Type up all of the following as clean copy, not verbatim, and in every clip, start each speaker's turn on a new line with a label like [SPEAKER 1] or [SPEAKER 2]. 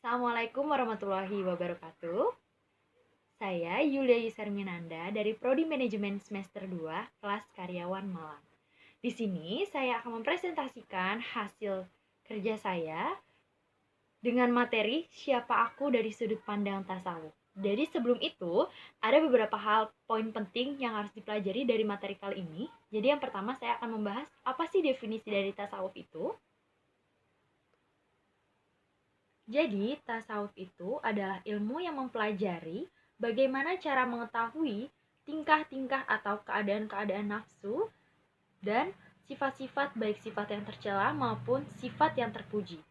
[SPEAKER 1] Assalamualaikum warahmatullahi wabarakatuh. Saya Yulia Yusarminanda dari Prodi Manajemen Semester 2, kelas Karyawan Malang. Di sini saya akan mempresentasikan hasil kerja saya dengan materi siapa aku dari sudut pandang tasawuf. Jadi sebelum itu, ada beberapa hal poin penting yang harus dipelajari dari materi kali ini. Jadi yang pertama saya akan membahas apa sih definisi dari tasawuf itu. Jadi, tasawuf itu adalah ilmu yang mempelajari bagaimana cara mengetahui tingkah-tingkah atau keadaan-keadaan nafsu dan sifat-sifat baik sifat yang tercela maupun sifat yang terpuji.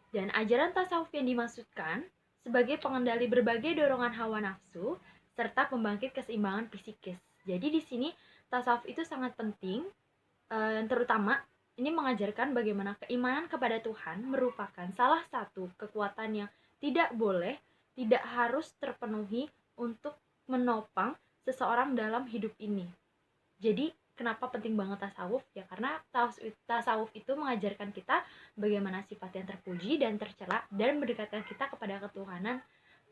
[SPEAKER 1] Dan ajaran tasawuf yang dimaksudkan sebagai pengendali berbagai dorongan hawa nafsu serta pembangkit keseimbangan psikis. Jadi di sini tasawuf itu sangat penting, terutama ini mengajarkan bagaimana keimanan kepada Tuhan merupakan salah satu kekuatan yang tidak boleh, tidak harus terpenuhi untuk menopang seseorang dalam hidup ini. Jadi kenapa penting banget tasawuf? Ya karena tasawuf itu mengajarkan kita bagaimana sifat yang terpuji dan tercela dan mendekatkan kita kepada ketuhanan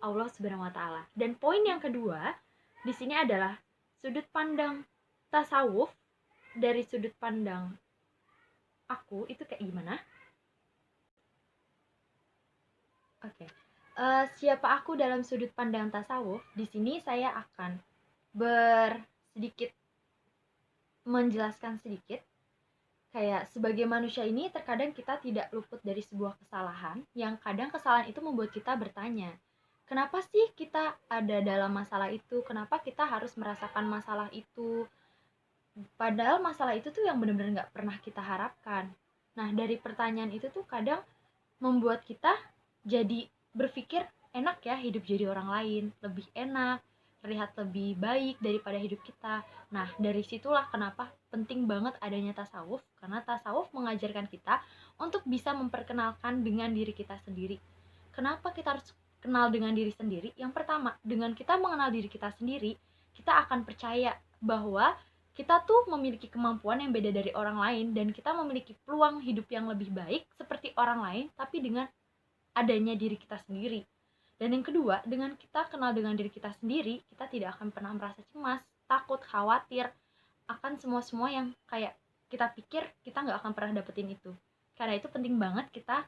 [SPEAKER 1] Allah Subhanahu wa taala. Dan poin yang kedua di sini adalah sudut pandang tasawuf dari sudut pandang aku itu kayak gimana? Oke. Siapa aku dalam sudut pandang tasawuf? Di sini saya akan sedikit menjelaskan sedikit. Kayak sebagai manusia ini terkadang kita tidak luput dari sebuah kesalahan yang kadang kesalahan itu membuat kita bertanya, kenapa sih kita ada dalam masalah itu? Kenapa kita harus merasakan masalah itu? Padahal masalah itu tuh yang benar-benar nggak pernah kita harapkan. Nah, dari pertanyaan itu tuh kadang membuat kita jadi berpikir enak ya hidup jadi orang lain, lebih enak, terlihat lebih baik daripada hidup kita. Nah, dari situlah kenapa penting banget adanya tasawuf, karena tasawuf mengajarkan kita untuk bisa memperkenalkan dengan diri kita sendiri. Kenapa kita harus kenal dengan diri sendiri? Yang pertama, dengan kita mengenal diri kita sendiri, kita akan percaya bahwa kita tuh memiliki kemampuan yang beda dari orang lain dan kita memiliki peluang hidup yang lebih baik seperti orang lain tapi dengan adanya diri kita sendiri. Dan yang kedua, dengan kita kenal dengan diri kita sendiri, kita tidak akan pernah merasa cemas, takut, khawatir akan semua yang kayak kita pikir kita nggak akan pernah dapetin itu. Karena itu penting banget kita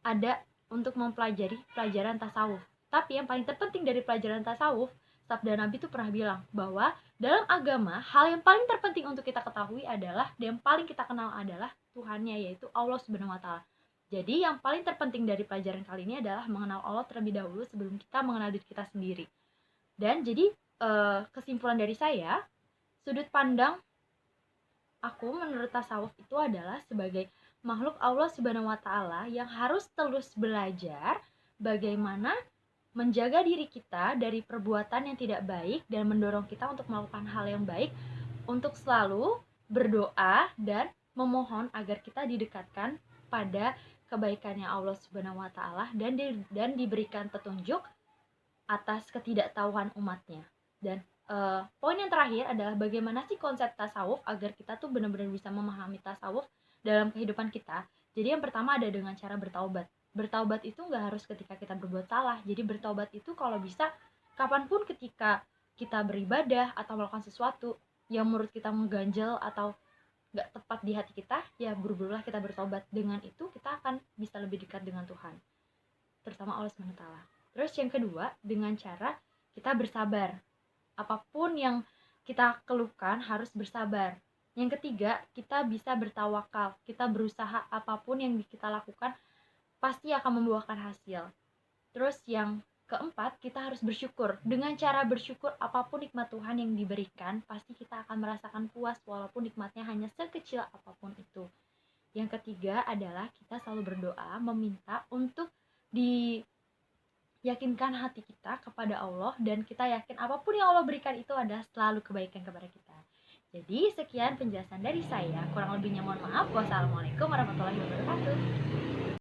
[SPEAKER 1] ada untuk mempelajari pelajaran tasawuf. Tapi yang paling terpenting dari pelajaran tasawuf, sabda Nabi itu pernah bilang bahwa dalam agama hal yang paling terpenting untuk kita ketahui adalah dan yang paling kita kenal adalah Tuhannya, yaitu Allah Subhanahu wa taala. Jadi yang paling terpenting dari pelajaran kali ini adalah mengenal Allah terlebih dahulu sebelum kita mengenal diri kita sendiri. Dan jadi kesimpulan dari saya, sudut pandang aku menurut tasawuf itu adalah sebagai makhluk Allah Subhanahu wa taala yang harus terus belajar bagaimana menjaga diri kita dari perbuatan yang tidak baik dan mendorong kita untuk melakukan hal yang baik, untuk selalu berdoa dan memohon agar kita didekatkan pada kebaikannya Allah Subhanahu wa taala dan diberikan petunjuk atas ketidaktahuan umatnya. Dan poin yang terakhir adalah bagaimana sih konsep tasawuf agar kita tuh benar-benar bisa memahami tasawuf dalam kehidupan kita. Jadi yang pertama ada dengan cara bertaubat. Bertaubat itu nggak harus ketika kita berbuat salah. Jadi bertaubat itu kalau bisa kapanpun ketika kita beribadah atau melakukan sesuatu yang menurut kita mengganjal atau nggak tepat di hati kita, ya buru-burulah kita bertobat. Dengan itu kita akan bisa lebih dekat dengan Tuhan, terutama Allah SWT. Terus yang kedua, dengan cara kita bersabar. Apapun yang kita keluhkan harus bersabar. Yang ketiga, kita bisa bertawakal. Kita berusaha apapun yang kita lakukan pasti akan membuahkan hasil. Terus yang keempat, kita harus bersyukur. Dengan cara bersyukur apapun nikmat Tuhan yang diberikan, pasti kita akan merasakan puas walaupun nikmatnya hanya sekecil apapun itu. Yang ketiga adalah kita selalu berdoa meminta untuk diyakinkan hati kita kepada Allah, dan kita yakin apapun yang Allah berikan itu adalah selalu kebaikan kepada kita. Jadi sekian penjelasan dari saya, kurang lebihnya mohon maaf. Wassalamualaikum warahmatullahi wabarakatuh.